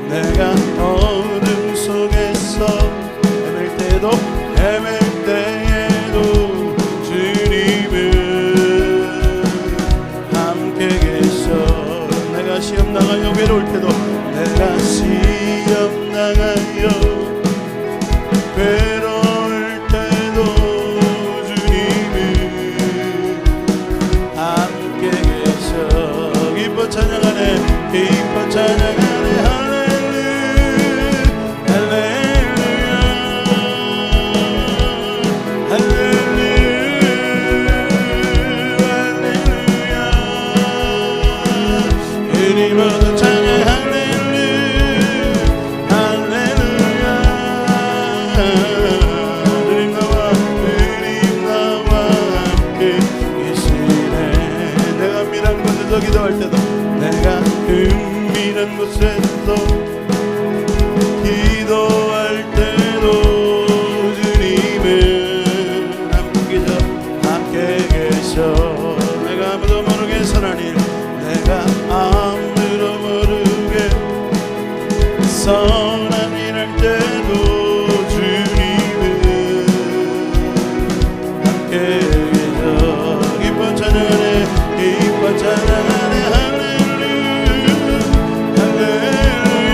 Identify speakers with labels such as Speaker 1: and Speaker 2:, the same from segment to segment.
Speaker 1: 내가 어둠 속에서 헤맬 때에도 주님은 함께 계셔. 내가 시험 당하여 괴로울 때도 내가 시험 당하여 괴로울 때도 주님은 함께 계셔. 기뻐 찬양하네 기뻐 찬양하네 할렐루야 할렐루야 할렐루야 할렐루야 우리 모두 찬양 할렐루야 할렐루야 주님 나와 함께 계시네. 내가 미란 곳에서 기도할 때도 내가 은밀한 곳에서 기도할 때도 주님은 함께 계셔. 내가 아무도 모르게 선한 일 내가 아무도 모르게 선한 일 할 때도 주님은 함께 계셔. 기뻐 찬양하네 기뻐 찬양하네 할렐루야 할렐루야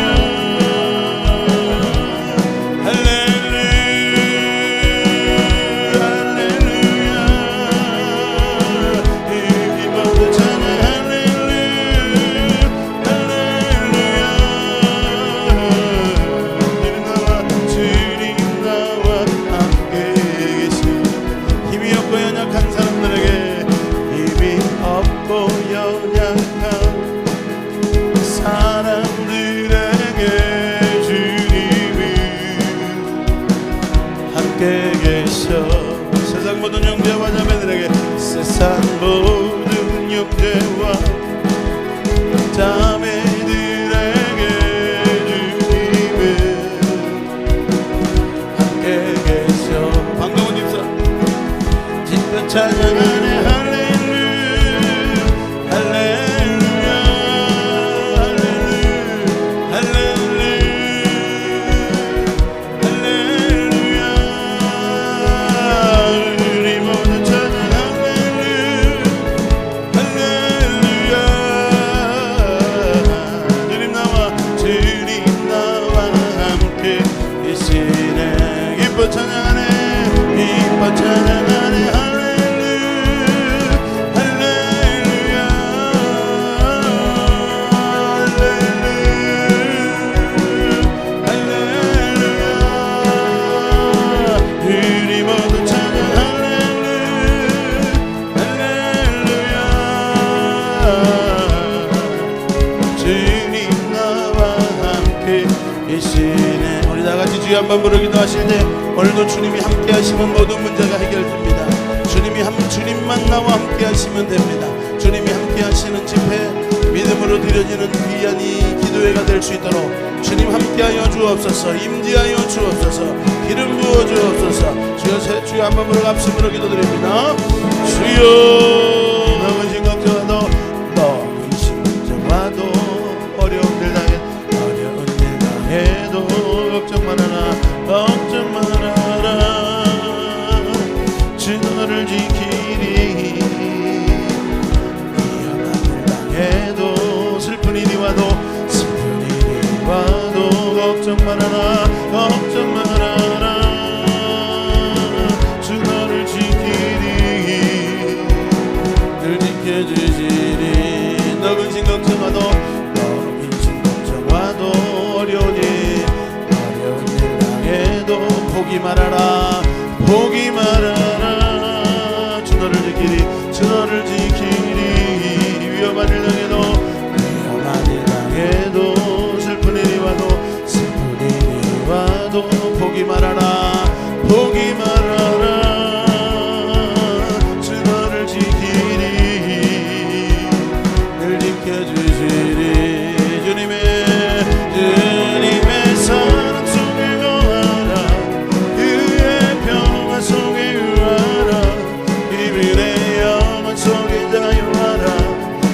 Speaker 1: 할렐루야 할렐루야 이 모두 찬양 할렐루야 할렐루야 주님 나와 함께 계시. 힘이 없고 연약한 사람들에게 힘이 없고 연약한 사람들에게 주님이 함께 계셔. 세상 모든 형제와 자매들에게 세상 모든 형제와 자매들에게 주님은 함께 계셔. 반가운 집사 진짜 찬양하네 할렐루야 할렐루야 할렐루야 할렐루야 우리 모두 찬양 할렐루야 할렐루야 주님 나와 함께 계시네. 기뻐 찬양하네 기뻐 찬양하네 할렐루야 할렐루야 할렐루야 우리 모두 찬양 할렐루야 할렐루야 주님 나와 함께 계시네. 우리 다같이 주여 한번 부르기도 하실 때 오늘도 주님이 함께 하시면 모든 문제가 해결됩니다. 주님만 나와 함께 하시면 됩니다. 주님이 함께 하시는 집회 믿음으로 드려지는 귀한 이 기도회가 될 수 있도록 주님 함께하여 주옵소서. 임재하여 주옵소서. 기름 부어 주옵소서. 주여 한번 부르고 합심으로 기도드립니다. 주여 너무 걱정하도 너무 걱정하도 어려운 일 당해도 걱정 말아라 걱정 말아라 주 너를 지키리. 위험한 일 당해도 슬픈 일이 와도 걱정 말아라 걱정 말아라 주 너를 지키리 늘 지켜주시리. 너 근심 걱정하도 어려운 일 당해도 포기 말아라 포기 말아라 주 너를 지키리 위험한 일 당해도 슬픈 일이 와도 포기 말아라 포기 말아라 주 너를 지키리 늘 지켜주시리. 주님의 사랑 속에 거하라 그의 평화 속에 유하라 이분의 영원 속에 자유하라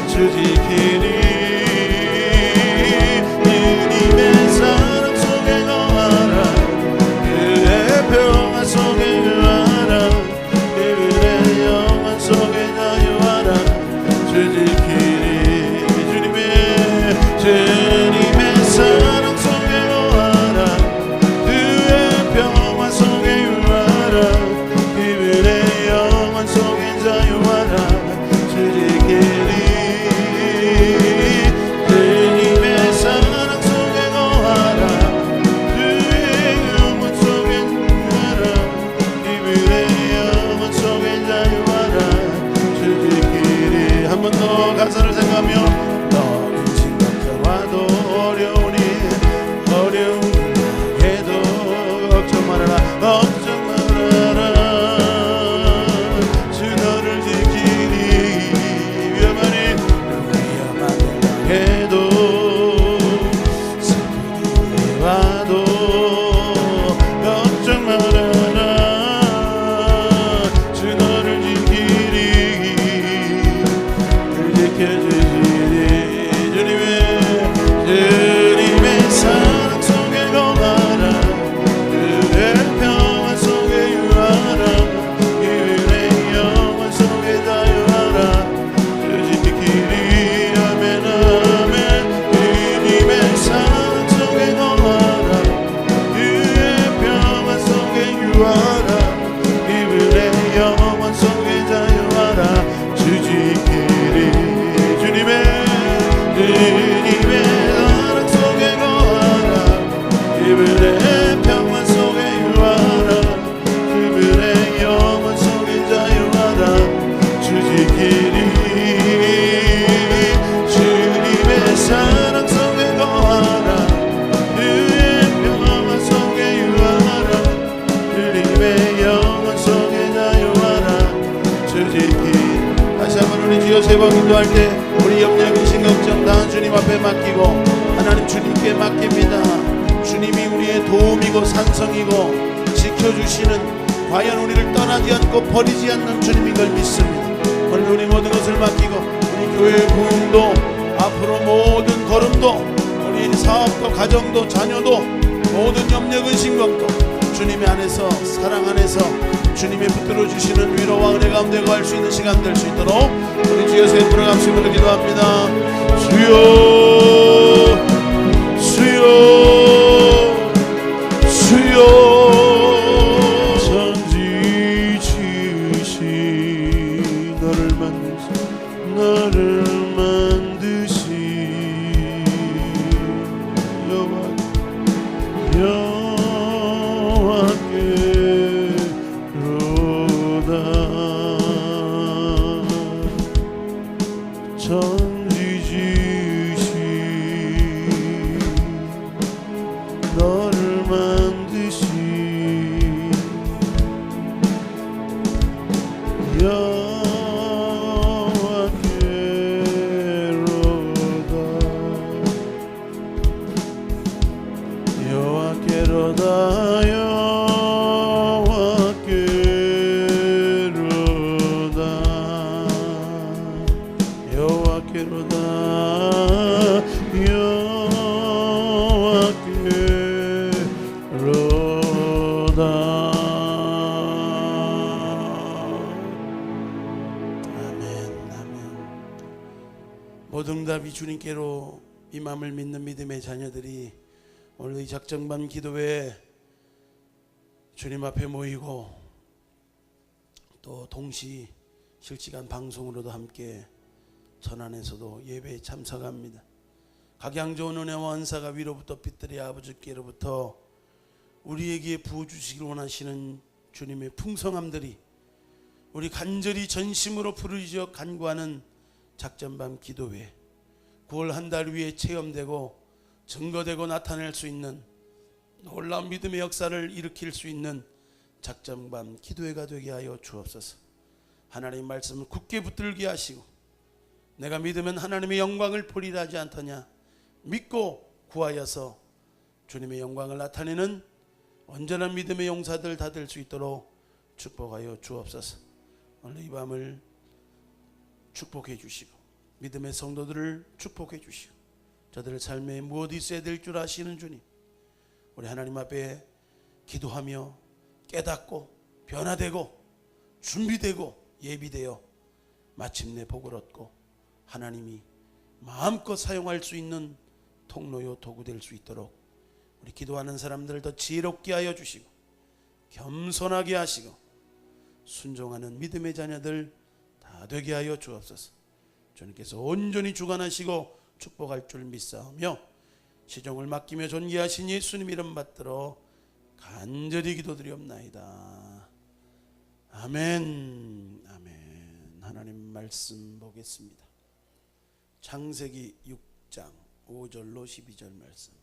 Speaker 1: 주 지키리. 주님의 주님의 사랑 속에 거하라 그의 평화 속에 유하라 주님의 영원 속에 자유하라 주지키 다시 한번 우리 주여 세 번 기도할 때 우리 염려 근심 걱정 다 주님 앞에 맡기고 하나님 주님께 맡깁니다. 주님이 우리의 도움이고 산성이고 지켜주시는 과연 우리를 떠나지 않고 버리지 않는 주님인 걸 믿습니다. 오늘 우리 모든 것을 맡기고 우리 교회 부흥도 앞으로 모든 걸음도 우리 사업도 가정도 자녀도 모든 염려 근심 걱정 주님의 안에서 사랑 안에서 주님이 붙들어 주시는 위로와 은혜 가운데 거할 수 있는 시간 될 수 있도록 우리 주여 세 분을 감시으로 기도합니다. 주여 주여 주여 너를 만드신 여호와께로다 천지 지으신 너를 만드신 모든 답이 주님께로 임함을 믿는 믿음의 자녀들이 오늘 이 작정반 기도회에 주님 앞에 모이고 또 동시 실시간 방송으로도 함께 전안에서도 예배에 참석합니다. 각양 좋은 은혜와 은사가 위로부터 빛들이 아버지께로부터 우리에게 부어주시길 원하시는 주님의 풍성함들이 우리 간절히 전심으로 부르짖어 간구하는 작전밤 기도회 9월 한 달 위에 체험되고 증거되고 나타낼 수 있는 놀라운 믿음의 역사를 일으킬 수 있는 작전밤 기도회가 되게 하여 주옵소서. 하나님의 말씀을 굳게 붙들게 하시고 내가 믿으면 하나님의 영광을 보리라 하지 않더냐 믿고 구하여서 주님의 영광을 나타내는 온전한 믿음의 용사들 다 될 수 있도록 축복하여 주옵소서. 오늘 이 밤을 축복해 주시고 믿음의 성도들을 축복해 주시고 저들의 삶에 무엇이 있어야 될 줄 아시는 주님, 우리 하나님 앞에 기도하며 깨닫고 변화되고 준비되고 예비되어 마침내 복을 얻고 하나님이 마음껏 사용할 수 있는 통로요 도구 될 수 있도록 우리 기도하는 사람들을 더 지혜롭게 하여 주시고 겸손하게 하시고 순종하는 믿음의 자녀들 다 되게 하여 주옵소서. 주님께서 온전히 주관하시고 축복할 줄 믿사오며 시종을 맡기며 존귀하신 예수님 이름 받들어 간절히 기도드리옵나이다. 아멘. 아멘. 하나님 말씀 보겠습니다. 창세기 6장 5절로 12절 말씀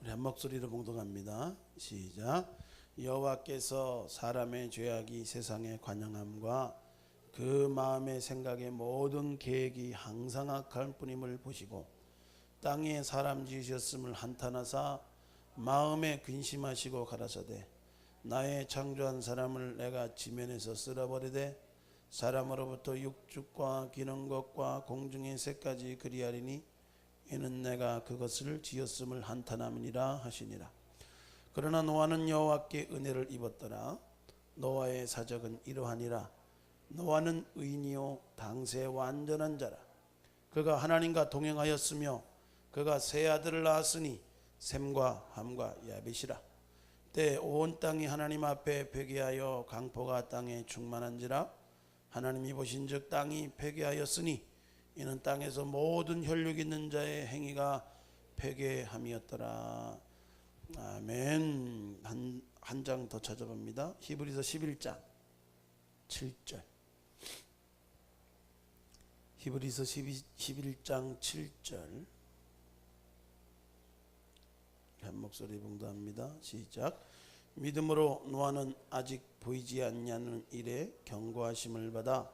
Speaker 1: 우리 한 목소리로 봉독합니다. 시작. 여호와께서 사람의 죄악이 세상에 관영함과 그 마음의 생각의 모든 계획이 항상 악할 뿐임을 보시고 땅에 사람 지으셨음을 한탄하사 마음에 근심하시고 가라사대 나의 창조한 사람을 내가 지면에서 쓸어버리되 사람으로부터 육축과 기는 것과 공중의 새까지 그리하리니 이는 내가 그것을 지었음을 한탄함이니라 하시니라. 그러나 노아는 여호와께 은혜를 입었더라. 노아의 사적은 이러하니라. 노아는 의인이요 당세 완전한 자라. 그가 하나님과 동행하였으며 그가 세 아들을 낳았으니 셈과 함과 야벳이라. 때 온 땅이 하나님 앞에 회개하여 강포가 땅에 충만한지라. 하나님이 보신즉 땅이 회개하였으니 이는 땅에서 모든 혈육 있는 자의 행위가 회개함이었더라. 아멘. 한 장 더 찾아봅니다. 히브리서 11장 7절 히브리서 11장 7절 한 목소리 봉독합니다. 시작. 믿음으로 노아는 아직 보이지 않냐는 일에 경고하심을 받아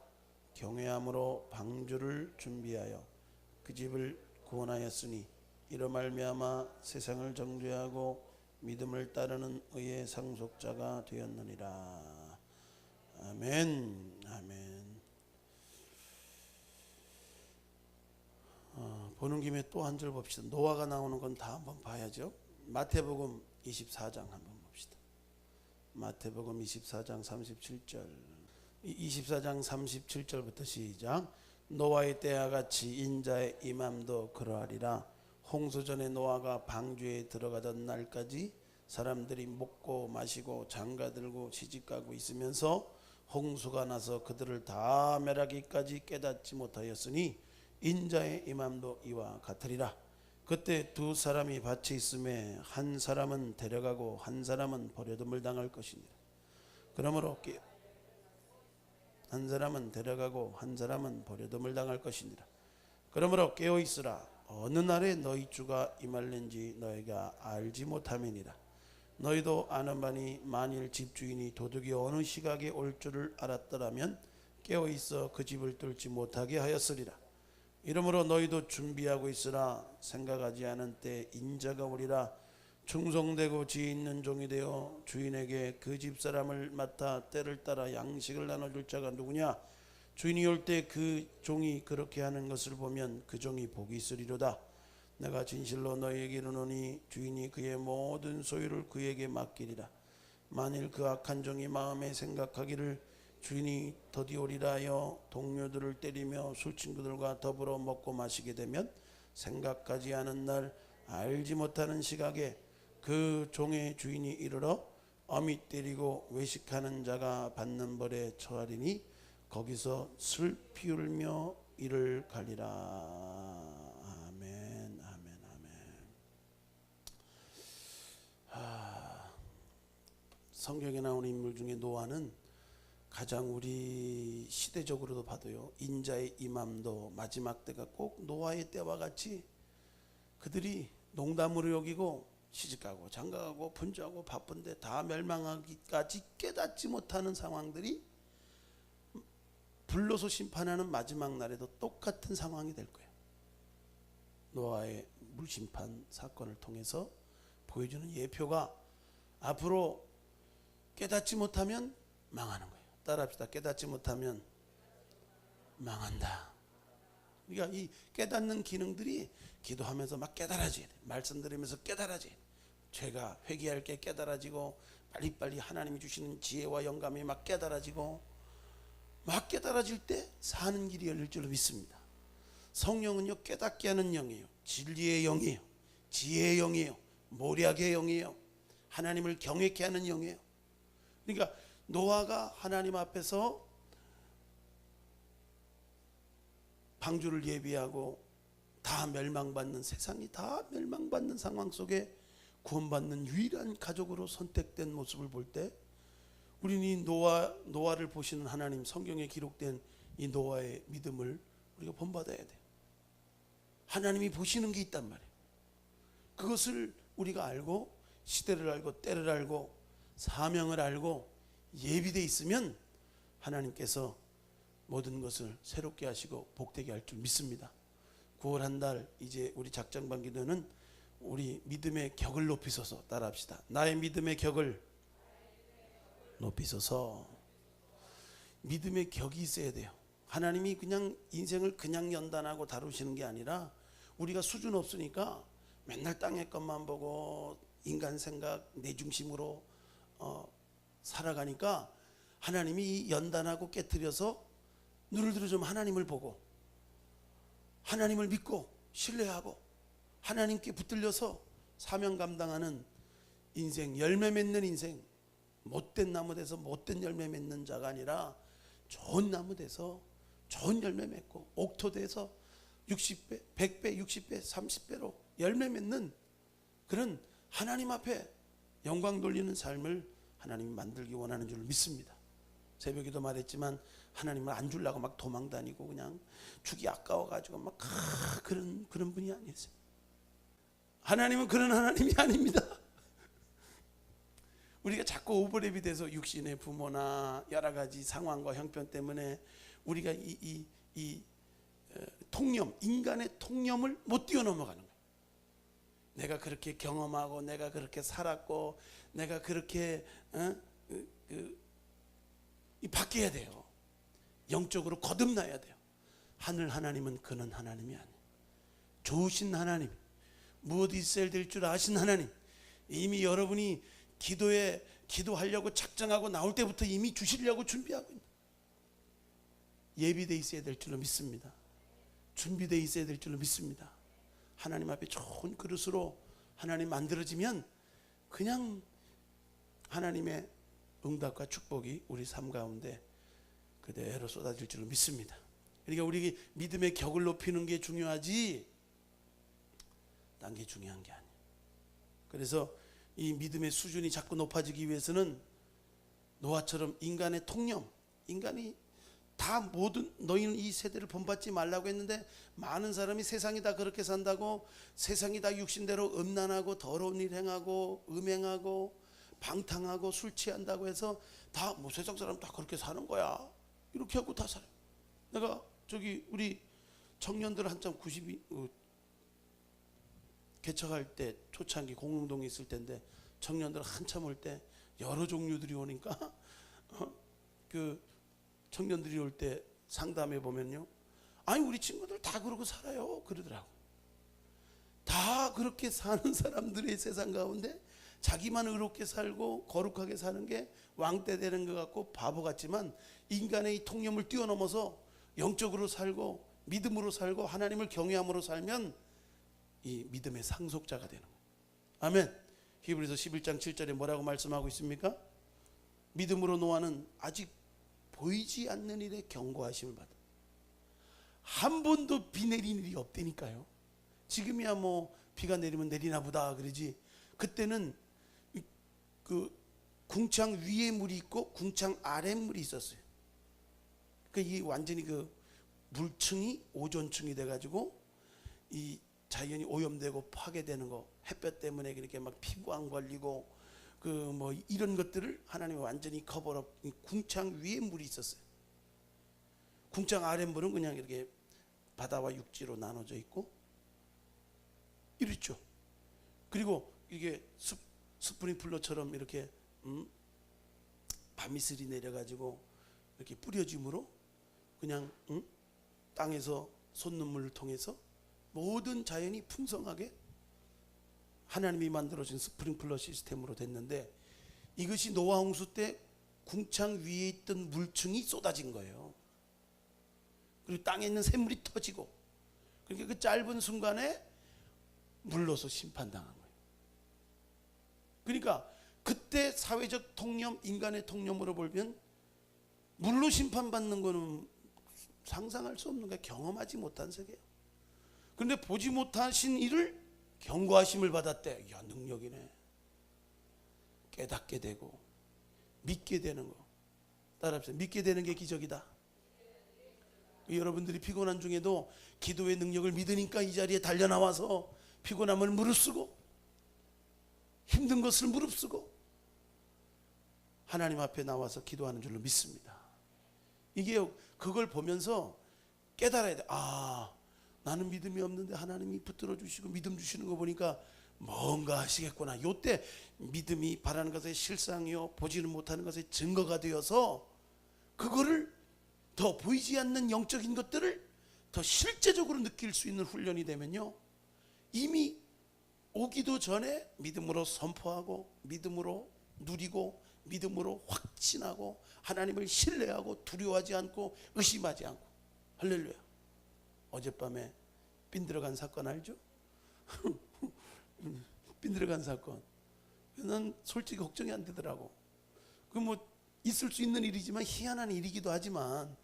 Speaker 1: 경외함으로 방주를 준비하여 그 집을 구원하였으니 이로 말미암아 세상을 정죄하고 믿음을 따르는 의의 상속자가 되었느니라. 아멘. 아멘. 보는 김에 또 한 절 봅시다. 노아가 나오는 건 다 한번 봐야죠. 마태복음 24장 한번 봅시다. 마태복음 24장 37절 24장 37절부터 시작. 노아의 때와 같이 인자의 임함도 그러하리라. 홍수전에 노아가 방주에 들어가던 날까지 사람들이 먹고 마시고 장가들고 시집가고 있으면서 홍수가 나서 그들을 다 멸하기까지 깨닫지 못하였으니 인자의 임함도 이와 같으리라. 그때 두 사람이 밭에 있음에 한 사람은 데려가고 한 사람은 버려둠을 당할 것이니라. 그러므로 한 사람은 데려가고 한 사람은 버려둠을 당할 것이니라. 그러므로 깨어 있으라. 어느 날에 너희 주가 임할는지 너희가 알지 못함이니라. 너희도 아는 바니 만일 집주인이 도둑이 어느 시각에 올 줄을 알았더라면 깨어 있어 그 집을 뚫지 못하게 하였으리라. 이러므로 너희도 준비하고 있으라. 생각하지 않은 때 인자가 오리라. 충성되고 지혜 있는 종이 되어 주인에게 그 집사람을 맡아 때를 따라 양식을 나눠줄 자가 누구냐. 주인이 올 때 그 종이 그렇게 하는 것을 보면 그 종이 복이 있으리로다. 내가 진실로 너희에게 이르노니 주인이 그의 모든 소유를 그에게 맡기리라. 만일 그 악한 종이 마음에 생각하기를 주인이 더디 오리라 하여 동료들을 때리며 술친구들과 더불어 먹고 마시게 되면 생각하지 않은 날 알지 못하는 시각에 그 종의 주인이 이르러 어미 때리고 외식하는 자가 받는 벌에 처하리니 거기서 슬피 울며 이를 갈리라. 아멘. 아멘. 아멘. 성경에 나오는 인물 중에 노아는 가장 우리 시대적으로도 봐도요, 인자의 임함도 마지막 때가 꼭 노아의 때와 같이 그들이 농담으로 여기고 시집가고 장가가고 분주하고 바쁜데 다 멸망하기까지 깨닫지 못하는 상황들이 불로소 심판하는 마지막 날에도 똑같은 상황이 될 거예요. 노아의 물심판 사건을 통해서 보여주는 예표가 앞으로 깨닫지 못하면 망하는 거예요. 따라합시다. 깨닫지 못하면 망한다. 그러니까 이 깨닫는 기능들이 기도하면서 막 깨달아져야 돼. 말씀 들으면서 깨달아져야 돼. 죄가 회개할 게 깨달아지고 빨리빨리 하나님이 주시는 지혜와 영감이 막 깨달아지고 막 깨달아질 때 사는 길이 열릴 줄로 믿습니다. 성령은요, 깨닫게 하는 영이에요. 진리의 영이에요. 지혜의 영이에요. 모략의 영이에요. 하나님을 경외케 하는 영이에요. 그러니까 노아가 하나님 앞에서 방주를 예비하고 다 멸망받는, 세상이 다 멸망받는 상황 속에 구원받는 유일한 가족으로 선택된 모습을 볼 때 우리는 이 노아를 보시는 하나님, 성경에 기록된 이 노아의 믿음을 우리가 본받아야 돼요. 하나님이 보시는 게 있단 말이에요. 그것을 우리가 알고 시대를 알고 때를 알고 사명을 알고 예비되어 있으면 하나님께서 모든 것을 새롭게 하시고 복되게 할 줄 믿습니다. 9월 한 달 이제 우리 작정반 기도는 우리 믿음의 격을 높이소서. 따라합시다. 나의 믿음의 격을 높이소서. 믿음의 격이 있어야 돼요. 하나님이 그냥 인생을 그냥 연단하고 다루시는 게 아니라 우리가 수준 없으니까 맨날 땅의 것만 보고 인간 생각 내 중심으로 살아가니까 하나님이 연단하고 깨트려서 눈을 들어 좀 하나님을 보고 하나님을 믿고 신뢰하고 하나님께 붙들려서 사명 감당하는 인생, 열매 맺는 인생, 못된 나무 돼서 못된 열매 맺는 자가 아니라 좋은 나무 돼서 좋은 열매 맺고 옥토 돼서 60배, 100배, 60배, 30배로 열매 맺는 그런 하나님 앞에 영광 돌리는 삶을 하나님이 만들기 원하는 줄 믿습니다. 새벽에도 말했지만 하나님을 안 주려고 막 도망다니고 그냥 죽이 아까워가지고 막 그런 분이 아니었어요. 하나님은 그런 하나님이 아닙니다. 우리가 자꾸 오버랩이 돼서 육신의 부모나 여러 가지 상황과 형편 때문에 우리가 이 통념, 인간의 통념을 못 뛰어넘어가는 거예요. 내가 그렇게 경험하고 내가 그렇게 살았고 내가 그렇게 바뀌어야 돼요. 영적으로 거듭나야 돼요. 하늘 하나님은 그런 하나님이 아니에요. 좋으신 하나님, 무엇이 있어야 될 줄 아신 하나님, 이미 여러분이 기도하려고 작정하고 나올 때부터 이미 주시려고 준비하고 있는, 예비되어 있어야 될 줄로 믿습니다. 준비되어 있어야 될 줄로 믿습니다. 하나님 앞에 좋은 그릇으로 하나님 만들어지면 그냥 하나님의 응답과 축복이 우리 삶 가운데 그대로 쏟아질 줄로 믿습니다. 그러니까 우리 믿음의 격을 높이는 게 중요하지 딴 게 중요한 게 아니에요. 그래서 이 믿음의 수준이 자꾸 높아지기 위해서는 노아처럼 인간의 통념, 인간이 다 모든, 너희는 이 세대를 본받지 말라고 했는데 많은 사람이 세상이 다 그렇게 산다고, 세상이 다 육신대로 음란하고 더러운 일 행하고 음행하고 방탕하고 술 취한다고 해서 다 뭐 세상 사람 다 그렇게 사는 거야 이렇게 하고 다 살아요. 내가 저기 우리 청년들 한참 92 개척할 때 초창기 공릉동에 있을 때인데 청년들 한참 올 때 여러 종류들이 오니까 그 청년들이 올 때 상담해 보면요, 아니 우리 친구들 다 그러고 살아요 그러더라고. 다 그렇게 사는 사람들의 세상 가운데 자기만 의롭게 살고 거룩하게 사는 게 왕때 되는 것 같고 바보 같지만 인간의 이 통념을 뛰어넘어서 영적으로 살고 믿음으로 살고 하나님을 경외함으로 살면 이 믿음의 상속자가 되는 거예요. 아멘. 히브리서 11장 7절에 뭐라고 말씀하고 있습니까? 믿음으로 노아는 아직 보이지 않는 일에 경고하심을 받아. 한 번도 비 내린 일이 없다니까요. 지금이야 뭐 비가 내리면 내리나 보다 그러지, 그때는 그 궁창 위에 물이 있고 궁창 아래 물이 있었어요. 그러니까 이 완전히 그 물층이 오존층이 돼가지고 이 자연이 오염되고 파괴되는 거, 햇볕 때문에 그렇게 막 피부 안 걸리고 그 뭐 이런 것들을 하나님이 완전히 커버업. 궁창 위에 물이 있었어요. 궁창 아래 물은 그냥 이렇게 바다와 육지로 나눠져 있고 이렇죠. 그리고 이게 스프링플러처럼 이렇게 밤이슬이 내려가지고 이렇게 뿌려짐으로 그냥 땅에서 솟는물을 통해서 모든 자연이 풍성하게 하나님이 만들어진 스프링클러 시스템으로 됐는데, 이것이 노아 홍수 때 궁창 위에 있던 물층이 쏟아진 거예요. 그리고 땅에 있는 샘물이 터지고, 그러니까 그 짧은 순간에 물로서 심판당한 거예요. 그러니까 그때 사회적 통념, 인간의 통념으로 보면 물로 심판받는 거는 상상할 수 없는 거예요. 경험하지 못한 세계예요. 그런데 보지 못하신 일을 경고하심을 받았대. 이야, 능력이네. 깨닫게 되고 믿게 되는 거. 따라합시다. 믿게 되는 게 기적이다. 여러분들이 피곤한 중에도 기도의 능력을 믿으니까 이 자리에 달려나와서 피곤함을 무릅쓰고 힘든 것을 무릅쓰고 하나님 앞에 나와서 기도하는 줄로 믿습니다. 이게 그걸 보면서 깨달아야 돼. 아, 나는 믿음이 없는데 하나님이 붙들어 주시고 믿음 주시는 거 보니까 뭔가 하시겠구나. 요때 믿음이 바라는 것의 실상이요 보지는 못하는 것의 증거가 되어서 그거를 더 보이지 않는 영적인 것들을 더 실제적으로 느낄 수 있는 훈련이 되면요, 이미 오기도 전에 믿음으로 선포하고 믿음으로 누리고 믿음으로 확신하고 하나님을 신뢰하고 두려워하지 않고 의심하지 않고. 할렐루야. 어젯밤에 핀 들어간 사건 알죠? 핀 들어간 사건. 난 솔직히 걱정이 안 되더라고. 그 뭐 있을 수 있는 일이지만 희한한 일이기도 하지만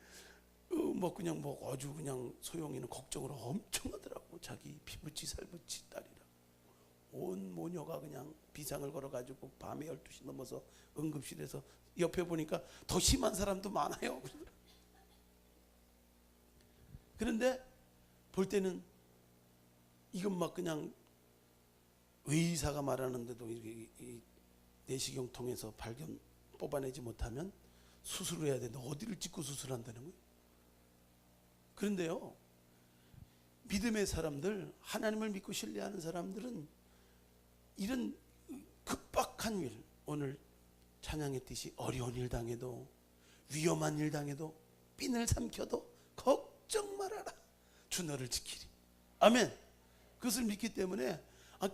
Speaker 1: 뭐 그냥 뭐 아주 그냥 소영이는 걱정을 엄청 하더라고. 자기 피부치 살부치 딸이라 온 모녀가 그냥 비상을 걸어가지고 밤에 12시 넘어서 응급실에서 옆에 보니까 더 심한 사람도 많아요. 그런데 볼 때는 이건 막 그냥 의사가 말하는데도 이 내시경 통해서 뽑아내지 못하면 수술을 해야 되는데 어디를 찍고 수술한다는 거예요. 그런데요, 믿음의 사람들, 하나님을 믿고 신뢰하는 사람들은 이런 급박한 일, 오늘 찬양했듯이 어려운 일 당해도, 위험한 일 당해도, 핀을 삼켜도 걱정 말아라, 주 너를 지키리. 아멘. 그것을 믿기 때문에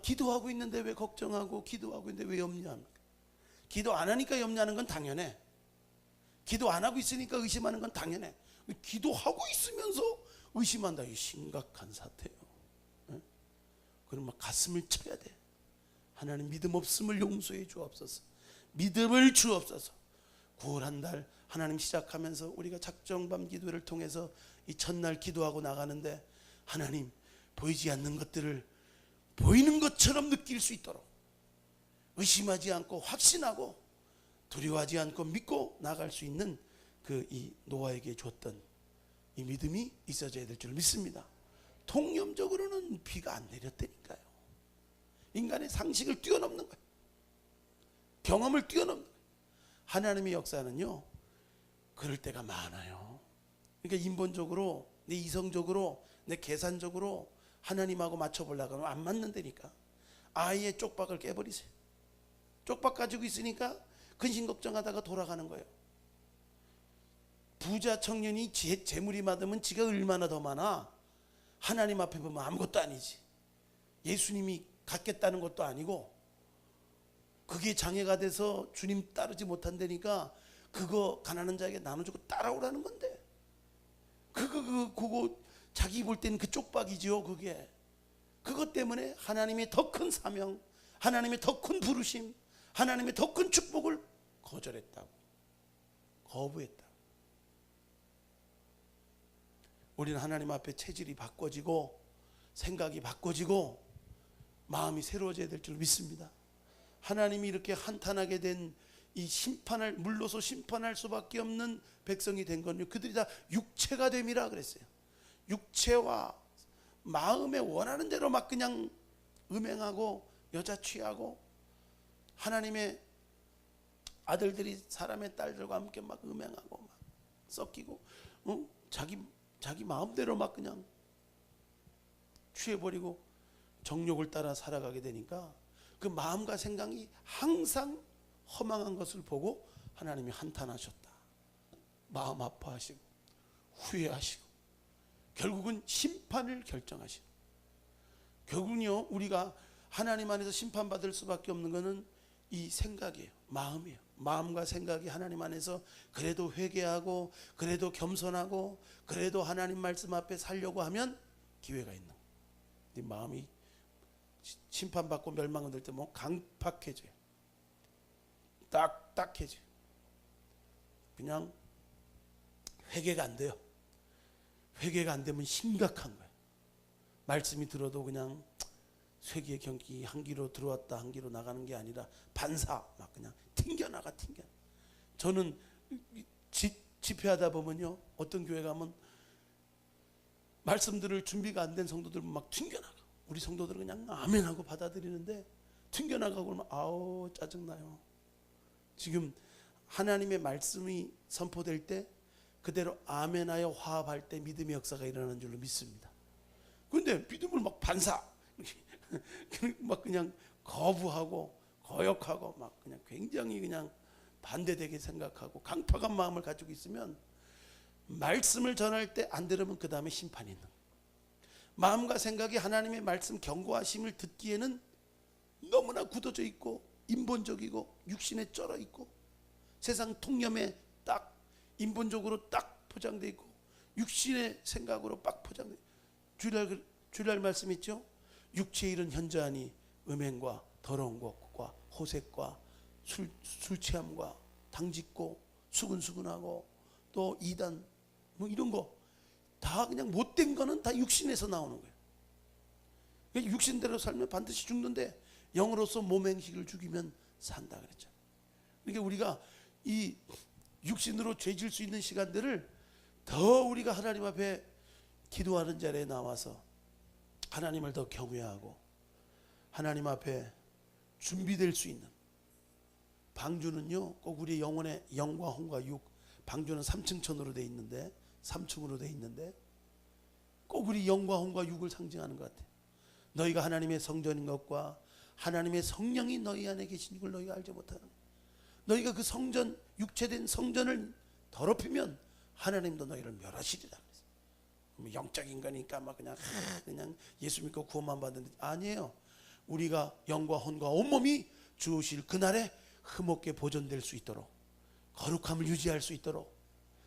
Speaker 1: 기도하고 있는데 왜 걱정하고, 기도하고 있는데 왜 염려합니까? 기도 안 하니까 염려하는 건 당연해. 기도 안 하고 있으니까 의심하는 건 당연해. 기도하고 있으면서 의심한다, 이 심각한 사태예요. 그럼 막 가슴을 쳐야 돼. 하나님, 믿음 없음을 용서해 주옵소서. 믿음을 주옵소서. 9월 한 달 하나님 시작하면서 우리가 작정밤 기도를 통해서 이 첫날 기도하고 나가는데, 하나님, 보이지 않는 것들을 보이는 것처럼 느낄 수 있도록 의심하지 않고 확신하고 두려워하지 않고 믿고 나갈 수 있는 이 노아에게 줬던 이 믿음이 있어져야 될 줄 믿습니다. 통념적으로는 비가 안 내렸다니까요. 인간의 상식을 뛰어넘는 거예요. 경험을 뛰어넘는 거예요. 하나님의 역사는요, 그럴 때가 많아요. 그러니까 인본적으로, 내 이성적으로, 내 계산적으로 하나님하고 맞춰보려고 하면 안 맞는다니까. 아예 쪽박을 깨버리세요. 쪽박 가지고 있으니까 근심 걱정하다가 돌아가는 거예요. 부자 청년이 재물이 많으면 지가 얼마나 더 많아. 하나님 앞에 보면 아무것도 아니지. 예수님이 갖겠다는 것도 아니고, 그게 장애가 돼서 주님 따르지 못한다니까 그거 가난한 자에게 나눠주고 따라오라는 건데, 그거 자기 볼 때는 그 쪽박이지요. 그것 때문에 하나님의 더 큰 사명, 하나님의 더 큰 부르심, 하나님의 더 큰 축복을 거절했다고, 거부했다. 우리는 하나님 앞에 체질이 바꿔지고 생각이 바꿔지고 마음이 새로워져야 될 줄 믿습니다. 하나님이 이렇게 한탄하게 된 이 심판을 물로서 심판할 수밖에 없는 백성이 된 건요, 그들이 다 육체가 됨이라 그랬어요. 육체와 마음에 원하는 대로 막 그냥 음행하고 여자 취하고, 하나님의 아들들이 사람의 딸들과 함께 막 음행하고 막 섞이고, 자기 마음대로 막 그냥 취해버리고 정욕을 따라 살아가게 되니까 그 마음과 생각이 항상 허망한 것을 보고 하나님이 한탄하셨다. 마음 아파하시고 후회하시고 결국은 심판을 결정하시고, 결국은요, 우리가 하나님 안에서 심판받을 수밖에 없는 것은 이 생각이에요. 마음이에요. 마음과 생각이 하나님 안에서 그래도 회개하고 그래도 겸손하고 그래도 하나님 말씀 앞에 살려고 하면 기회가 있는 거예요. 네 마음이 심판받고 멸망을 들 때 뭐 강팍해져요. 딱딱해져요. 그냥 회개가 안 돼요. 회개가 안 되면 심각한 거예요. 말씀이 들어도 그냥 쇠기의 경기, 한 귀로 들어왔다 한 귀로 나가는 게 아니라 반사, 막 그냥 튕겨나가. 저는 집회하다 보면요, 어떤 교회 가면 말씀 들을 준비가 안 된 성도들 막 튕겨나가. 우리 성도들은 그냥 아멘하고 받아들이는데 튕겨나가고 그러면 아우 짜증나요. 지금 하나님의 말씀이 선포될 때 그대로 아멘하여 화합할 때 믿음의 역사가 일어나는 줄로 믿습니다. 그런데 믿음을 막 반사, 막 그냥 거부하고 거역하고 막 그냥 굉장히 그냥 반대되게 생각하고 강팍한 마음을 가지고 있으면 말씀을 전할 때 안 들으면 그 다음에 심판이 있는 거예요. 마음과 생각이 하나님의 말씀 경고하심을 듣기에는 너무나 굳어져 있고 인본적이고 육신에 쩔어 있고 세상 통념에 딱 인본적으로 딱 포장되어 있고 육신의 생각으로 딱 포장되어 있고, 주일날 말씀 있죠? 육체의 일은 현저하니 음행과 더러운 것과 호색과 술 취함과 당짓고 수근수근하고 또 이단 뭐 이런 거 다 그냥 못된 거는 다 육신에서 나오는 거예요. 그러니까 육신대로 살면 반드시 죽는데 영으로서 몸 행식을 죽이면 산다 그랬잖아요. 그러니까 우리가 이 육신으로 죄질 수 있는 시간들을 더 우리가 하나님 앞에 기도하는 자리에 나와서 하나님을 더 경외하고 하나님 앞에 준비될 수 있는, 방주는요 꼭 우리 영혼의 영과 혼과 육, 방주는 3층천으로 돼 있는데 3층으로 돼 있는데 꼭 우리 영과 혼과 육을 상징하는 것 같아요. 너희가 하나님의 성전인 것과 하나님의 성령이 너희 안에 계신 걸 너희가 알지 못하는, 너희가 그 성전, 육체된 성전을 더럽히면 하나님도 너희를 멸하시리라. 영적 인간이니까 막 그냥 예수 믿고 구원만 받는, 아니에요. 우리가 영과 혼과 온몸이 주오실 그날에 흠없게 보존될 수 있도록, 거룩함을 유지할 수 있도록,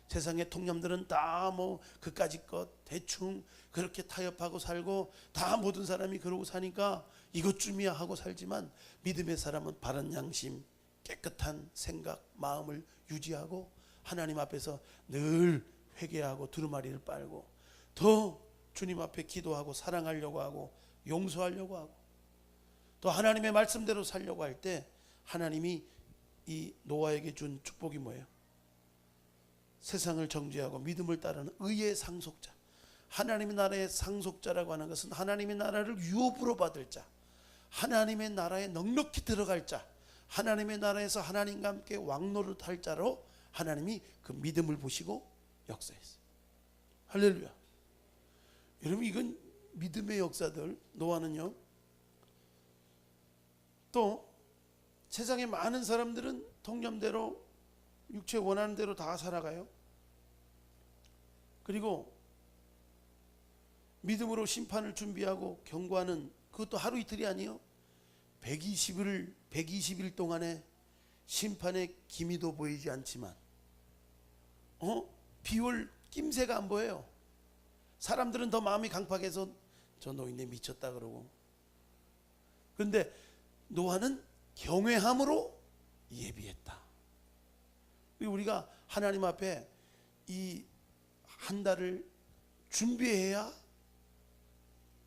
Speaker 1: 세상의 통념들은 다 뭐 그까짓 것 대충 그렇게 타협하고 살고 다 모든 사람이 그러고 사니까 이것쯤이야 하고 살지만, 믿음의 사람은 바른 양심, 깨끗한 생각, 마음을 유지하고 하나님 앞에서 늘 회개하고 두루마리를 빨고 더 주님 앞에 기도하고 사랑하려고 하고 용서하려고 하고 또 하나님의 말씀대로 살려고 할 때 하나님이 이 노아에게 준 축복이 뭐예요? 세상을 정죄하고 믿음을 따르는 의의 상속자. 하나님의 나라의 상속자라고 하는 것은 하나님의 나라를 유업으로 받을 자, 하나님의 나라에 넉넉히 들어갈 자, 하나님의 나라에서 하나님과 함께 왕노릇 할 자로 하나님이 그 믿음을 보시고 역사했어요. 할렐루야. 여러분, 이건 믿음의 역사들. 노아는요, 또 세상에 많은 사람들은 통념대로 육체 원하는 대로 다 살아가요. 그리고 믿음으로 심판을 준비하고 경고하는, 그것도 하루 이틀이 아니에요. 120일 동안에 심판의 기미도 보이지 않지만 비올 낌새가 안 보여요. 사람들은 더 마음이 강팍해서 저 노인네 미쳤다 그러고, 그런데 노아는 경외함으로 예비했다. 우리가 하나님 앞에 이 한 달을 준비해야,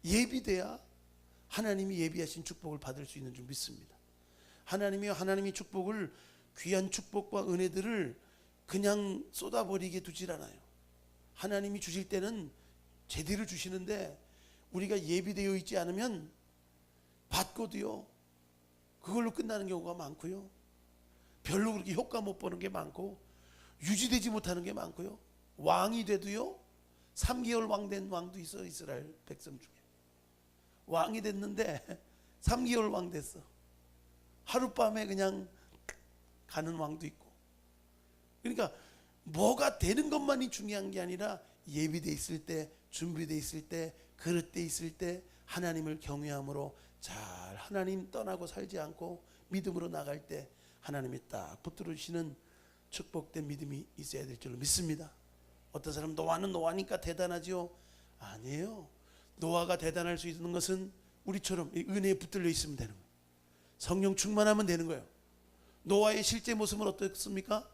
Speaker 1: 예비돼야 하나님이 예비하신 축복을 받을 수 있는 줄 믿습니다. 하나님이 축복을, 귀한 축복과 은혜들을 그냥 쏟아버리게 두질 않아요. 하나님이 주실 때는 제대로 주시는데 우리가 예비되어 있지 않으면 받고도요 그걸로 끝나는 경우가 많고요, 별로 그렇게 효과 못 보는 게 많고 유지되지 못하는 게 많고요, 왕이 돼도요 3개월 왕 된 왕도 있어. 이스라엘 백성 중에 왕이 됐는데 3개월 왕 됐어. 하룻밤에 그냥 가는 왕도 있고. 그러니까 뭐가 되는 것만이 중요한 게 아니라 예비돼 있을 때, 준비돼 있을 때, 그릇돼 있을 때 하나님을 경외함으로 잘 하나님 떠나고 살지 않고 믿음으로 나갈 때 하나님이 딱 붙들어 주시는 축복된 믿음이 있어야 될 줄로 믿습니다. 어떤 사람 노아는 노아니까 대단하죠. 아니에요. 노아가 대단할 수 있는 것은 우리처럼 은혜에 붙들려 있으면 되는 거예요. 성령 충만하면 되는 거예요. 노아의 실제 모습은 어떻습니까?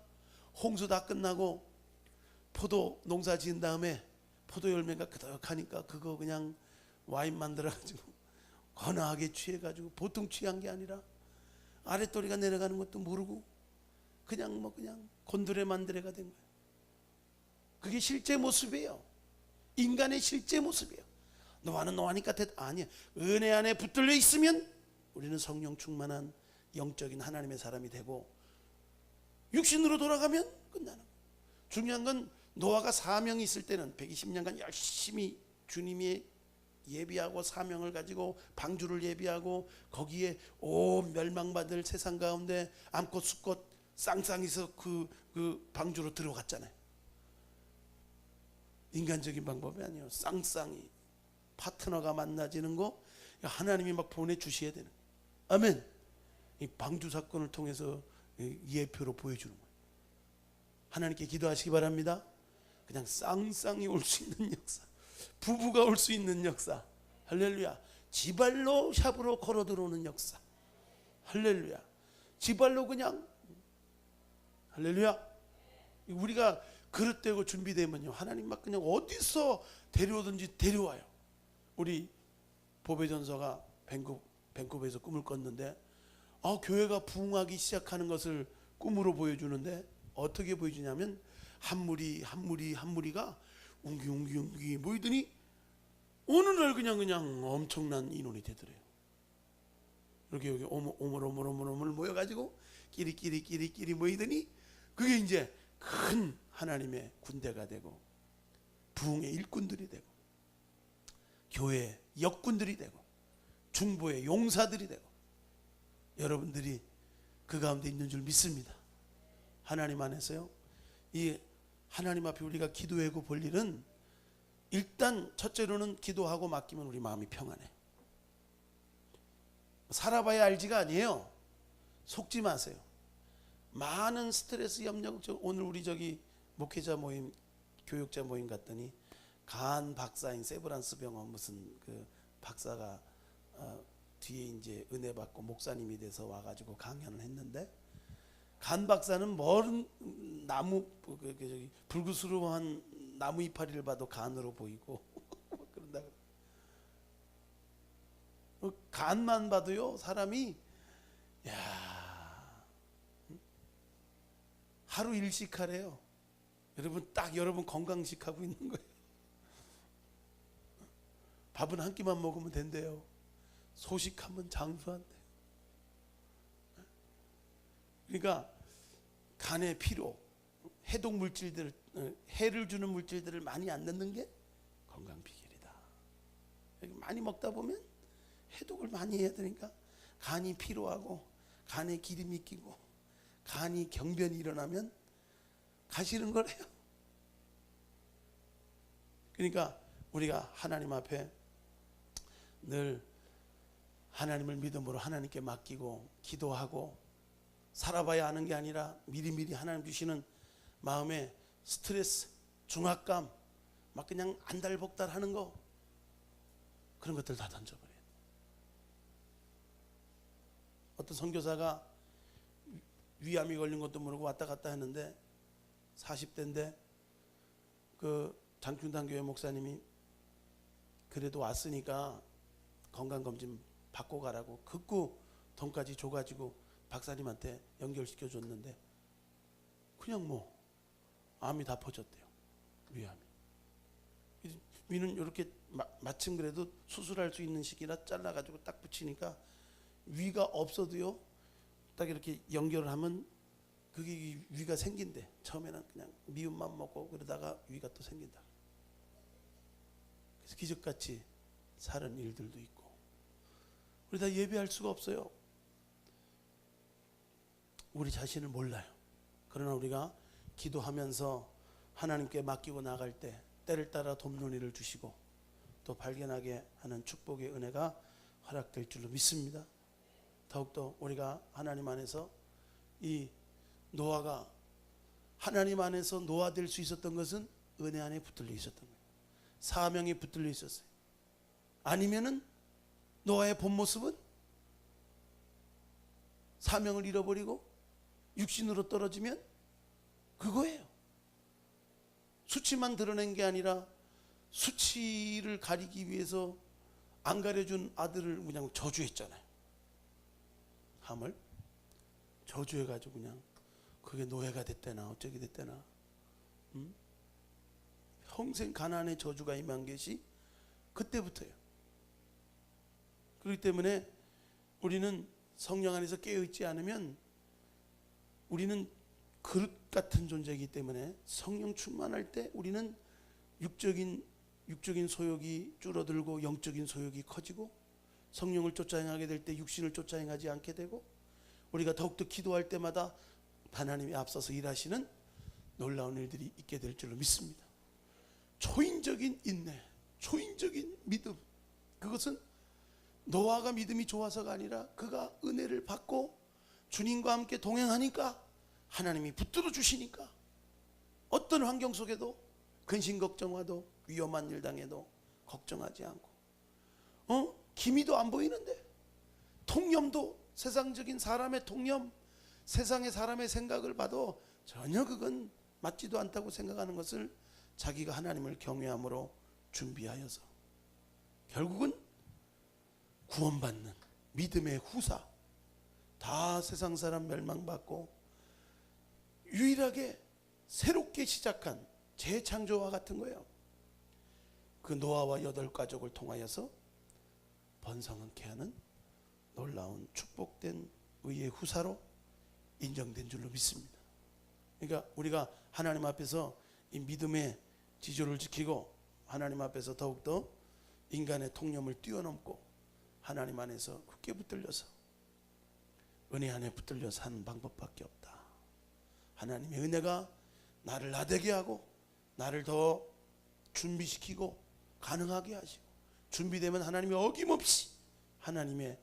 Speaker 1: 홍수 다 끝나고 포도 농사 지은 다음에 포도 열매가 그득하니까 그거 그냥 와인 만들어가지고 거나하게 취해가지고, 보통 취한 게 아니라 아랫도리가 내려가는 것도 모르고 그냥 곤드레 만드레가 된 거예요. 그게 실제 모습이에요. 인간의 실제 모습이에요. 노아는 노아니까 아니야. 은혜 안에 붙들려 있으면 우리는 성령 충만한 영적인 하나님의 사람이 되고, 육신으로 돌아가면 끝나는 거예요. 중요한 건 노아가 사명이 있을 때는 120년간 열심히 주님이 예비하고 사명을 가지고 방주를 예비하고 거기에 온 멸망받을 세상 가운데 암컷 수컷 쌍쌍이서 그 방주로 들어갔잖아요. 인간적인 방법이 아니에요. 쌍쌍이 파트너가 만나지는 거 하나님이 막 보내주셔야 되는 거예요. 아멘. 이 방주 사건을 통해서 예표로 보여주는 거예요. 하나님께 기도하시기 바랍니다. 그냥 쌍쌍이 올 수 있는 역사, 부부가 올 수 있는 역사, 할렐루야. 지발로 샵으로 걸어 들어오는 역사, 할렐루야. 지발로 그냥, 할렐루야. 우리가 그릇되고 준비되면요 하나님 막 그냥 어디서 데려오든지 데려와요. 우리 보배전서가 밴쿠버에서 꿈을 꿨는데 교회가 부흥하기 시작하는 것을 꿈으로 보여주는데 어떻게 보여주냐면 한 무리가 웅기웅기 모이더니 어느 날 그냥 엄청난 인원이 되더래요. 이렇게 여기 오물오물 모여가지고 끼리 모이더니 그게 이제 큰 하나님의 군대가 되고 부흥의 일꾼들이 되고 교회의 역군들이 되고 중보의 용사들이 되고 여러분들이 그 가운데 있는 줄 믿습니다. 하나님 안에서요. 이 하나님 앞에 우리가 기도하고 볼 일은 일단 첫째로는 기도하고 맡기면 우리 마음이 평안해. 살아봐야 알지가 아니에요. 속지 마세요. 많은 스트레스 염려. 오늘 우리 저기 목회자 모임 교육자 모임 갔더니 간 박사인 세브란스 병원 무슨 그 박사가 뒤에 이제 은혜 받고 목사님이 돼서 와가지고 강연을 했는데 간 박사는 먼 나무 저기 불구스름한 나무 이파리를 봐도 간으로 보이고 그런다. 간만 봐도요 사람이 야 하루 일식 하래요. 여러분 건강식 하고 있는 거예요. 밥은 한 끼만 먹으면 된대요. 소식하면 장수한대요. 그러니까 간의 피로, 해독 물질들, 해를 주는 물질들을 많이 안 넣는 게 건강 비결이다. 많이 먹다 보면 해독을 많이 해야 되니까 간이 피로하고 간에 기름이 끼고 간이 경변이 일어나면 가시는 거래요. 그러니까 우리가 하나님 앞에 늘 하나님을 믿음으로 하나님께 맡기고 기도하고 살아봐야 하는 게 아니라 미리미리 하나님 주시는 마음의 스트레스, 중압감, 막 그냥 안달복달 하는 거 그런 것들 다 던져버려요. 어떤 선교사가 위암이 걸린 것도 모르고 왔다 갔다 했는데 40대인데 그 장충당교회 목사님이 그래도 왔으니까 건강검진 받고 가라고 극구 돈까지 줘가지고 박사님한테 연결시켜 줬는데 그냥 뭐 암이 다 퍼졌대요. 위암이. 위는 이렇게 마침 그래도 수술할 수 있는 시기라 잘라가지고 딱 붙이니까 위가 없어도요 딱 이렇게 연결을 하면 그게 위가 생긴대. 처음에는 그냥 미움만 먹고 그러다가 위가 또 생긴다. 그래서 기적같이 사는 일들도 있고 우리 다 예배할 수가 없어요. 우리 자신을 몰라요. 그러나 우리가 기도하면서 하나님께 맡기고 나갈 때 때를 따라 돕는 주시고 또 발견하게 하는 축복의 은혜가 허락될 줄로 믿습니다. 더욱더 우리가 하나님 안에서 이 노아가 하나님 안에서 노아될 수 있었던 것은 은혜 안에 붙들려 있었던 거예요. 사명이 붙들려 있었어요. 아니면은 노아의 본 모습은 사명을 잃어버리고 육신으로 떨어지면 그거예요. 수치만 드러낸 게 아니라 수치를 가리기 위해서 안 가려준 아들을 그냥 저주했잖아요. 함을 저주해가지고 그냥 그게 노예가 됐대나 어쩌게 됐대나 평생 가난의 저주가 임한 것이 그때부터예요. 그렇기 때문에 우리는 성령 안에서 깨어있지 않으면 우리는 그릇 같은 존재이기 때문에 성령 충만할 때 우리는 육적인 소욕이 줄어들고 영적인 소욕이 커지고 성령을 쫓아 행하게 될 때 육신을 쫓아 행하지 않게 되고 우리가 더욱더 기도할 때마다 하나님이 앞서서 일하시는 놀라운 일들이 있게 될 줄로 믿습니다. 초인적인 인내, 초인적인 믿음, 그것은 노아가 믿음이 좋아서가 아니라 그가 은혜를 받고 주님과 함께 동행하니까 하나님이 붙들어 주시니까 어떤 환경 속에도 근심 걱정 와도 위험한 일 당해도 걱정하지 않고 기미도 안 보이는데 통념도 세상적인 사람의 통념, 세상의 사람의 생각을 봐도 전혀 그건 맞지도 않다고 생각하는 것을 자기가 하나님을 경외함으로 준비하여서 결국은 구원받는 믿음의 후사, 다 세상 사람 멸망받고 유일하게 새롭게 시작한 재창조와 같은 거예요. 그 노아와 8가족을 통하여서 번성케 하는 놀라운 축복된 의의 후사로 인정된 줄로 믿습니다. 그러니까 우리가 하나님 앞에서 이 믿음의 지조를 지키고 하나님 앞에서 더욱더 인간의 통념을 뛰어넘고 하나님 안에서 굳게 붙들려서 은혜 안에 붙들려 사는 방법밖에 없다. 하나님의 은혜가 나를 나되게 하고 나를 더 준비시키고 가능하게 하시고, 준비되면 하나님이 어김없이 하나님의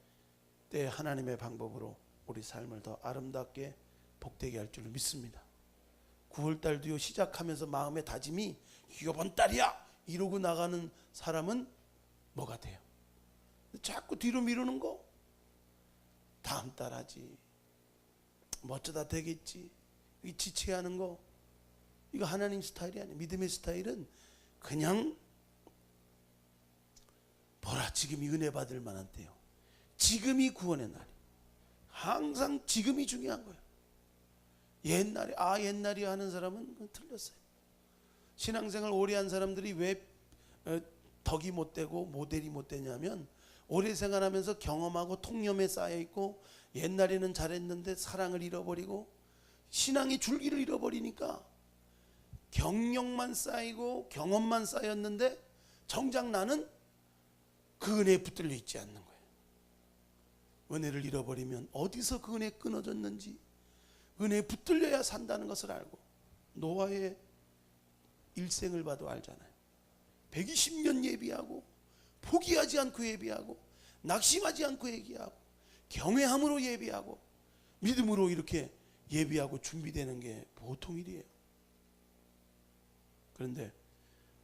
Speaker 1: 때 하나님의 방법으로 우리 삶을 더 아름답게 복되게 할 줄로 믿습니다. 9월달도요, 시작하면서 마음의 다짐이 이번 달이야 이러고 나가는 사람은 뭐가 돼요? 자꾸 뒤로 미루는 거, 다음 달 하지, 뭐 어쩌다 되겠지, 지체하는 거, 이거 하나님 스타일이 아니에요. 믿음의 스타일은 그냥 보라, 지금이 은혜 받을 만한 때요, 지금이 구원의 날이, 항상 지금이 중요한 거예요. 옛날에 옛날이 하는 사람은 그건 틀렸어요. 신앙생활 오래 한 사람들이 왜 덕이 못 되고 모델이 못 되냐면, 오래 생활하면서 경험하고 통념에 쌓여 있고 옛날에는 잘했는데 사랑을 잃어버리고 신앙의 줄기를 잃어버리니까 경력만 쌓이고 경험만 쌓였는데 정작 나는 그 은혜에 붙들려 있지 않는 거예요. 은혜를 잃어버리면 어디서 그 은혜 끊어졌는지, 은혜에 붙들려야 산다는 것을 알고, 노아의 일생을 봐도 알잖아요. 120년 예비하고 포기하지 않고 예비하고 낙심하지 않고 예비하고 경외함으로 예비하고 믿음으로 이렇게 예비하고 준비되는 게 보통 일이에요. 그런데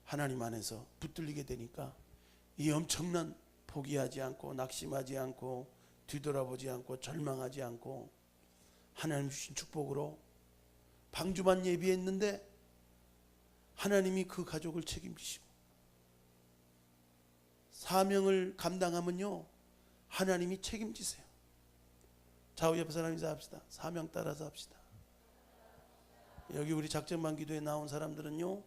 Speaker 1: 하나님 안에서 붙들리게 되니까 이 엄청난, 포기하지 않고 낙심하지 않고 뒤돌아보지 않고 절망하지 않고 하나님 주신 축복으로 방주만 예비했는데 하나님이 그 가족을 책임지시고, 사명을 감당하면요 하나님이 책임지세요. 좌우 옆에 사람 인사합시다. 사명 따라서 합시다. 여기 우리 작정반 기도에 나온 사람들은요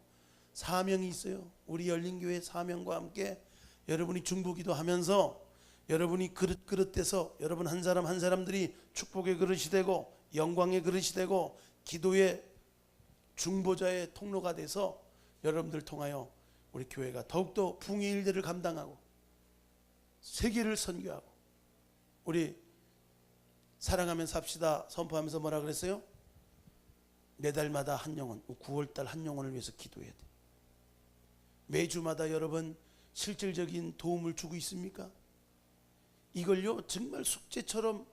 Speaker 1: 사명이 있어요. 우리 열린교회 사명과 함께 여러분이 중보기도 하면서 여러분이 그릇돼서 여러분 한 사람 한 사람들이 축복의 그릇이 되고 영광의 그릇이 되고 기도의 중보자의 통로가 돼서 여러분들 통하여 우리 교회가 더욱더 붕의 일들을 감당하고 세계를 선교하고, 우리 사랑하면서 삽시다 선포하면서 뭐라 그랬어요? 매달마다 한 영혼, 9월달 한 영혼을 위해서 기도해야 돼. 매주마다 여러분 실질적인 도움을 주고 있습니까? 이걸요 정말 숙제처럼,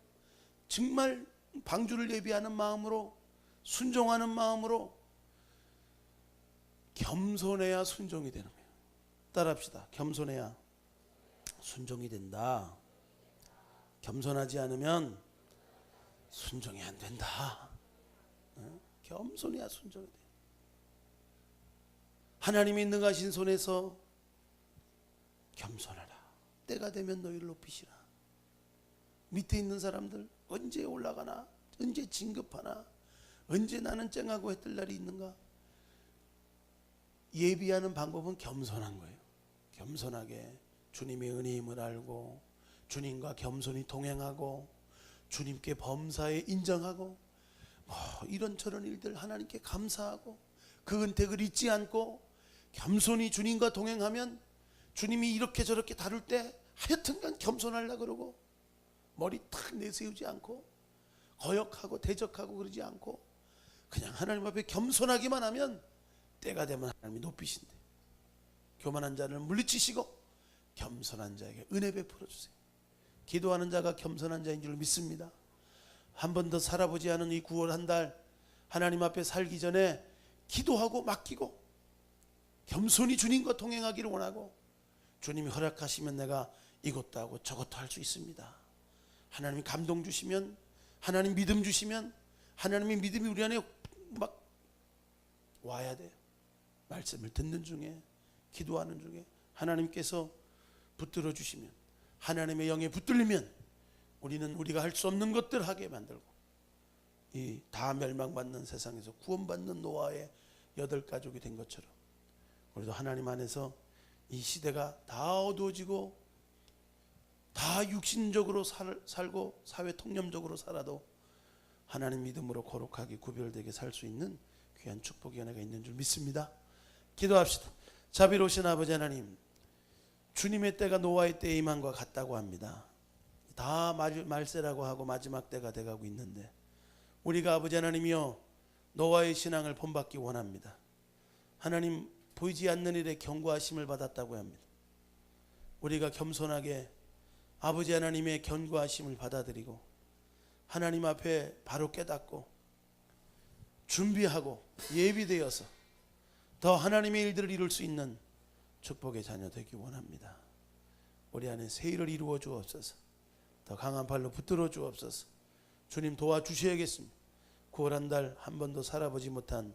Speaker 1: 정말 방주를 예비하는 마음으로, 순종하는 마음으로 겸손해야 순종이 되는 거예요. 따라합시다. 겸손해야 순종이 된다. 겸손하지 않으면 순종이 안 된다. 겸손해야 순종이 돼. 하나님이 능하신 손에서 겸손하라. 때가 되면 너희를 높이시라. 밑에 있는 사람들 언제 올라가나, 언제 진급하나, 언제 나는 쨍하고 해뜰 날이 있는가. 예비하는 방법은 겸손한 거예요. 겸손하게 주님의 은혜임을 알고 주님과 겸손히 동행하고 주님께 범사에 인정하고 이런저런 일들 하나님께 감사하고 그 은택을 잊지 않고 겸손히 주님과 동행하면 주님이 이렇게 저렇게 다룰 때 하여튼간 겸손하려고 그러고 머리 탁 내세우지 않고 거역하고 대적하고 그러지 않고 그냥 하나님 앞에 겸손하기만 하면 때가 되면 하나님이 높이신대. 교만한 자를 물리치시고 겸손한 자에게 은혜 베풀어 주세요. 기도하는 자가 겸손한 자인 줄 믿습니다. 한 번 더 살아보지 않은 이 9월 한 달 하나님 앞에 살기 전에 기도하고 맡기고 겸손히 주님과 동행하기를 원하고, 주님이 허락하시면 내가 이것도 하고 저것도 할 수 있습니다. 하나님이 감동 주시면, 하나님 믿음 주시면, 하나님의 믿음이 우리 안에 막 와야 돼요. 말씀을 듣는 중에, 기도하는 중에 하나님께서 붙들어 주시면, 하나님의 영에 붙들리면 우리는 우리가 할 수 없는 것들 하게 만들고, 이 다 멸망받는 세상에서 구원받는 노아의 8가족이 된 것처럼 우리도 하나님 안에서 이 시대가 다 어두워지고 다 육신적으로 살고 사회 통념적으로 살아도 하나님 믿음으로 거룩하게 구별되게 살 수 있는 귀한 축복의 은혜가 있는 줄 믿습니다. 기도합시다. 자비로우신 아버지 하나님, 주님의 때가 노아의 때의 이만과 같다고 합니다. 다 말세라고 하고 마지막 때가 돼가고 있는데 우리가 아버지 하나님이여 노아의 신앙을 본받기 원합니다. 하나님 보이지 않는 일에 견고하심을 받았다고 합니다. 우리가 겸손하게 아버지 하나님의 견고하심을 받아들이고 하나님 앞에 바로 깨닫고 준비하고 예비되어서 더 하나님의 일들을 이룰 수 있는 축복의 자녀 되기 원합니다. 우리 안에 새 일을 이루어 주옵소서. 더 강한 발로 붙들어 주옵소서. 주님 도와주셔야겠습니다. 9월 한 달 한 번도 살아보지 못한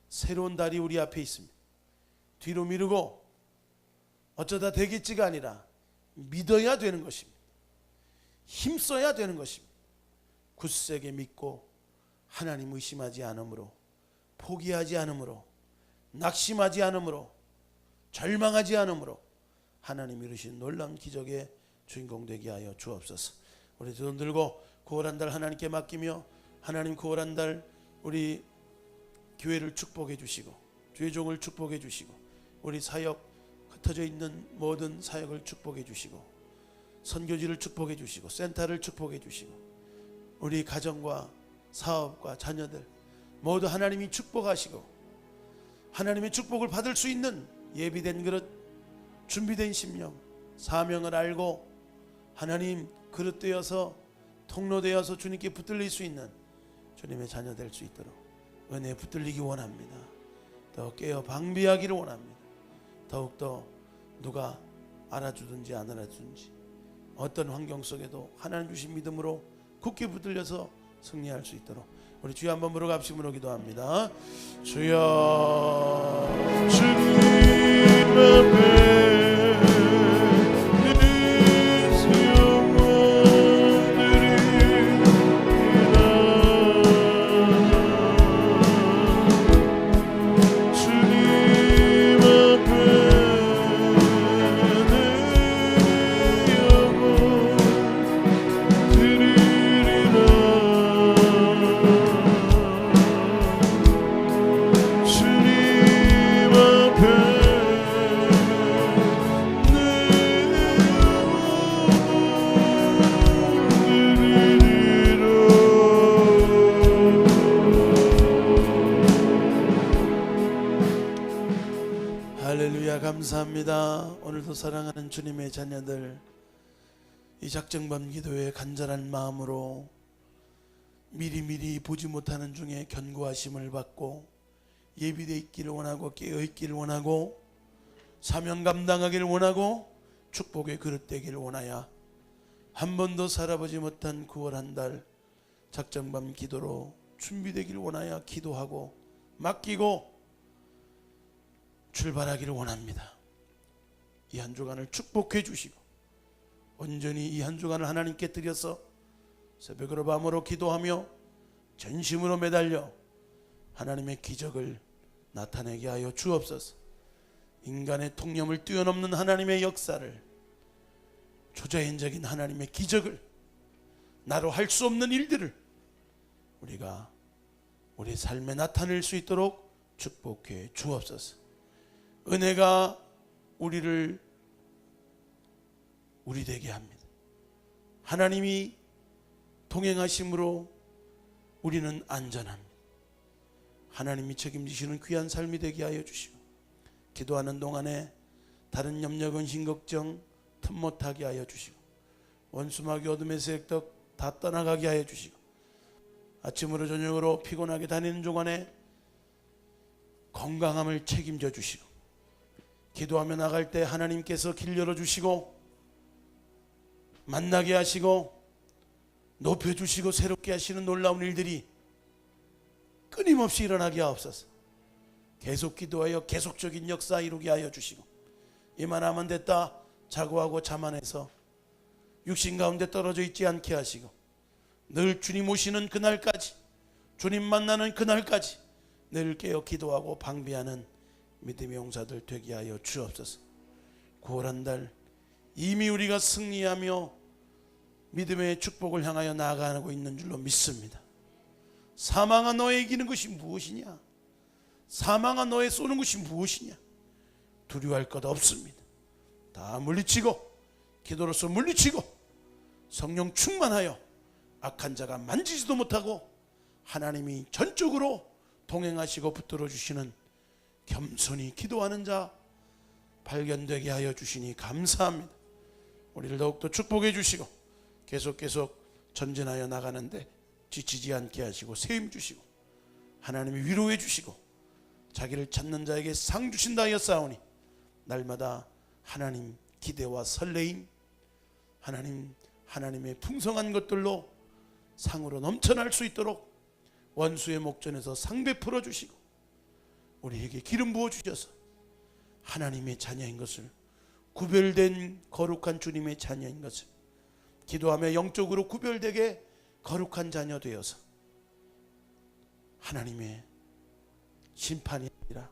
Speaker 1: 새로운 달이 우리 앞에 있습니다. 뒤로 미루고 어쩌다 되겠지가 아니라 믿어야 되는 것입니다. 힘써야 되는 것입니다. 굳세게 믿고 하나님 의심하지 않으므로, 포기하지 않으므로, 낙심하지 않으므로, 절망하지 않으므로 하나님 이루신 놀라운 기적의 주인공 되게 하여 주옵소서. 우리 두 손 들고 9월 한 달 하나님께 맡기며 하나님 9월 한 달 우리 교회를 축복해 주시고 주의 종을 축복해 주시고 우리 사역 흩어져 있는 모든 사역을 축복해 주시고 선교지를 축복해 주시고 센터를 축복해 주시고 우리 가정과 사업과 자녀들 모두 하나님이 축복하시고 하나님의 축복을 받을 수 있는 예비된 그릇, 준비된 심령, 사명을 알고 하나님 그릇 되어서 통로 되어서 주님께 붙들릴 수 있는 주님의 자녀 될 수 있도록 은혜에 붙들리기 원합니다. 더 깨어 방비하기를 원합니다. 더욱더 누가 알아주든지 안 알아주든지 어떤 환경 속에도 하나님 주신 믿음으로 굳게 붙들려서 승리할 수 있도록 우리 주여 한번 부르갑심으로 기도합니다. 주여 주님 앞에 감사합니다. 오늘도 사랑하는 주님의 자녀들 이 작정밤 기도에 간절한 마음으로 미리미리 보지 못하는 중에 견고하심을 받고 예비되어 있기를 원하고 깨어 있기를 원하고 사명 감당하기를 원하고 축복의 그릇 되기를 원하여 한 번도 살아보지 못한 9월 한 달 작정밤 기도로 준비되기를 원하여 기도하고 맡기고 출발하기를 원합니다. 이 한 주간을 축복해 주시고 온전히 이 한 주간을 하나님께 드려서 새벽으로 밤으로 기도하며 전심으로 매달려 하나님의 기적을 나타내게 하여 주옵소서. 인간의 통념을 뛰어넘는 하나님의 역사를, 초자연적인 하나님의 기적을, 나로 할 수 없는 일들을 우리가 우리 삶에 나타낼 수 있도록 축복해 주옵소서. 은혜가 우리를 우리 되게 합니다. 하나님이 동행하심으로 우리는 안전합니다. 하나님이 책임지시는 귀한 삶이 되게 하여 주시고 기도하는 동안에 다른 염려, 근심, 걱정 틈 못하게 하여 주시고 원수마귀, 어둠의 세력들 다 떠나가게 하여 주시고 아침으로 저녁으로 피곤하게 다니는 동안에 건강함을 책임져 주시고 기도하며 나갈 때 하나님께서 길 열어주시고 만나게 하시고 높여주시고 새롭게 하시는 놀라운 일들이 끊임없이 일어나게 하옵소서. 계속 기도하여 계속적인 역사 이루게 하여 주시고 이만하면 됐다 자고하고 자만해서 육신 가운데 떨어져 있지 않게 하시고 늘 주님 오시는 그날까지, 주님 만나는 그날까지 늘 깨어 기도하고 방비하는 믿음의 용사들 되게 하여 주옵소서. 9월 한 달 이미 우리가 승리하며 믿음의 축복을 향하여 나아가고 있는 줄로 믿습니다. 사망아 너의 이기는 것이 무엇이냐? 사망아 너의 쏘는 것이 무엇이냐? 두려워할 것 없습니다. 다 물리치고 기도로서 물리치고 성령 충만하여 악한 자가 만지지도 못하고 하나님이 전적으로 동행하시고 붙들어 주시는 겸손히 기도하는 자 발견되게 하여 주시니 감사합니다. 우리를 더욱더 축복해 주시고 계속 전진하여 나가는데 지치지 않게 하시고 세임 주시고 하나님이 위로해 주시고 자기를 찾는 자에게 상 주신다 하였사오니 날마다 하나님 기대와 설레임, 하나님의 풍성한 것들로 상으로 넘쳐날 수 있도록 원수의 목전에서 상 베풀어 주시고 우리에게 기름 부어 주셔서 하나님의 자녀인 것을, 구별된 거룩한 주님의 자녀인 것을, 기도하며 영적으로 구별되게 거룩한 자녀 되어서 하나님의 심판이 아니라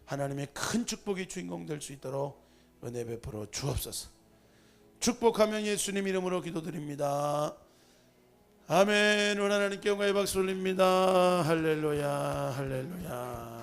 Speaker 1: 하나님의 큰 축복의 주인공 될 수 있도록 은혜 베풀어 주옵소서. 축복하면 예수님 이름으로 기도드립니다. 아멘. 하나님께 영광의 박수 올립니다. 할렐루야, 할렐루야.